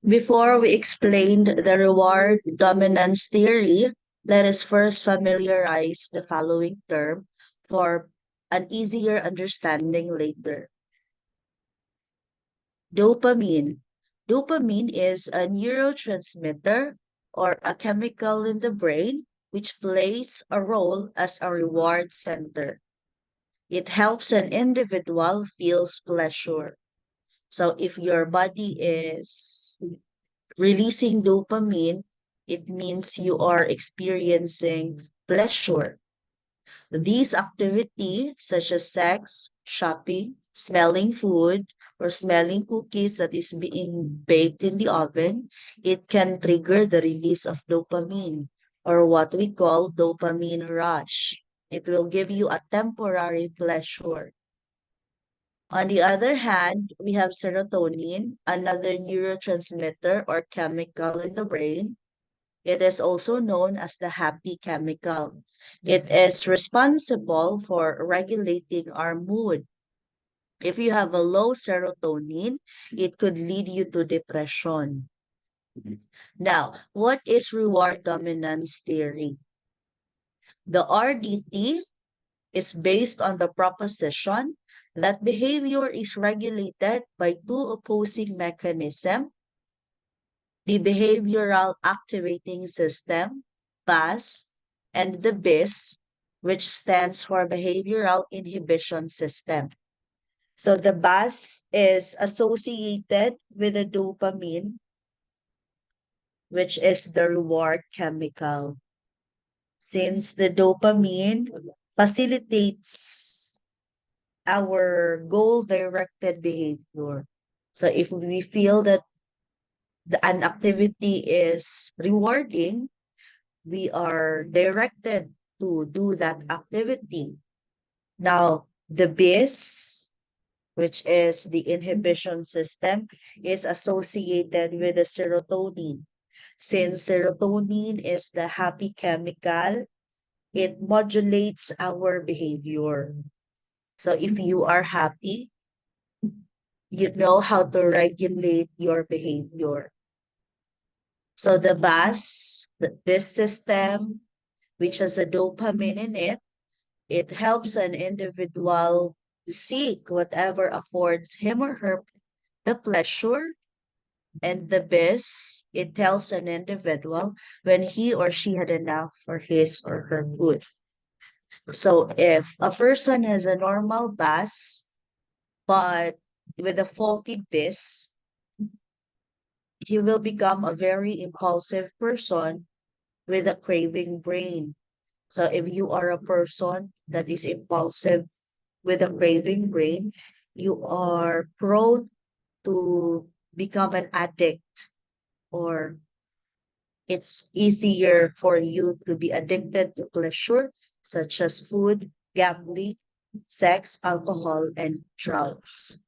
Before we explain the reward dominance theory, let us first familiarize the following term for an easier understanding later. Dopamine. Dopamine is a neurotransmitter or a chemical in the brain which plays a role as a reward center. It helps an individual feels pleasure. So if your body is releasing dopamine, it means you are experiencing pleasure. These activities, such as sex, shopping, smelling food, or smelling cookies that is being baked in the oven, it can trigger the release of dopamine, or what we call dopamine rush. It will give you a temporary pleasure. On the other hand, we have serotonin, another neurotransmitter or chemical in the brain. It is also known as the happy chemical. It is responsible for regulating our mood. If you have a low serotonin, it could lead you to depression. Now, what is reward dominance theory? The RDT is based on the proposition that behavior is regulated by two opposing mechanisms: the behavioral activating system, BAS, and the BIS, which stands for behavioral inhibition system. So the BAS is associated with the dopamine, which is the reward chemical. Since the dopamine facilitates our goal-directed behavior. So if we feel that an activity is rewarding, we are directed to do that activity. Now, the BIS, which is the inhibition system, is associated with the serotonin. Since serotonin is the happy chemical, it modulates our behavior. So if you are happy, you know how to regulate your behavior. So the BAS, this system, which has a dopamine in it, it helps an individual seek whatever affords him or her the pleasure. And the BIS, it tells an individual when he or she had enough for his or her food. So if a person has a normal BAS, but with a faulty BIS, he will become a very impulsive person with a craving brain. So if you are a person that is impulsive with a craving brain, you are prone to become an addict, or it's easier for you to be addicted to pleasure, such as food, gambling, sex, alcohol, and drugs.